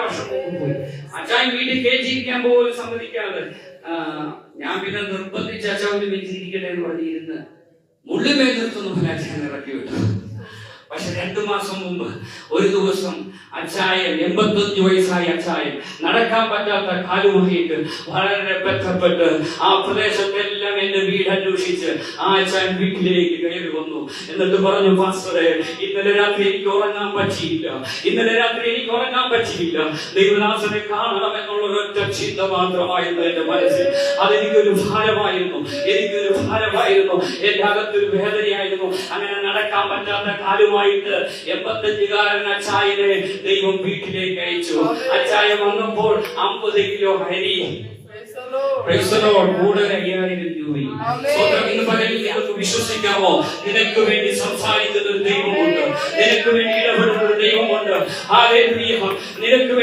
വർഷം പോയി. അച്ചായൻ വീട്ടിൽ കേട്ടിരിക്കാൻ പോലും സമ്മതിക്കാതെ ഞാൻ പിന്നെ നിർബന്ധിച്ച് അച്ഛൻ ഒരു വെച്ചിരിക്കട്ടെ എന്ന് പറഞ്ഞിരുന്ന് മുള്ളിമേ നിർത്തുന്ന പോലെ അച്ഛൻ ഇറക്കി വിട്ടു. പക്ഷെ 2 മാസം മുമ്പ് ഒരു ദിവസം അച്ചായൻ 85 വയസ്സായ അച്ചായൻ നടക്കാൻ പറ്റാത്ത കാലുമായിട്ട് വളരെ ബന്ധപ്പെട്ട് ആ പ്രദേശത്തെല്ലാം എന്റെ വീട് അന്വേഷിച്ച് ആ അച്ചായൻ വീട്ടിലേക്ക് കയറി വന്നു. എന്നിട്ട് പറഞ്ഞു, പാസ്റ്ററെ, ഇന്നലെ രാത്രി എനിക്ക് ഉറങ്ങാൻ പറ്റിയില്ല, ദൈവദാസനെ കാണണം എന്നുള്ള ഒരൊറ്റ ചിന്ത മാത്രമായിരുന്നു എന്റെ മനസ്സിൽ. അതെനിക്കൊരു ഭാരമായിരുന്നു, എന്റെ അകത്തൊരു വേദനയായിരുന്നു. അങ്ങനെ നടക്കാൻ പറ്റാത്ത കാലുമായി 85-കാരൻ അച്ചായനെ ദൈവം വീട്ടിലേക്ക് അയച്ചു. അച്ചായ വന്നപ്പോൾ 50 കിലോ അരി, കൂടെ 5000 രൂപയും. ഇന്ന് പകലിൽ നിങ്ങൾക്ക് വിശ്വസിക്കാമോ? നിനക്ക് വേണ്ടി സംസാരിക്കുന്ന ഒരു ദൈവമുണ്ട്, നിനക്ക് വേണ്ടി ഇടപെടുന്ന ഒരു ദൈവമുണ്ട്. ഹല്ലേലൂയ. നിനക്ക്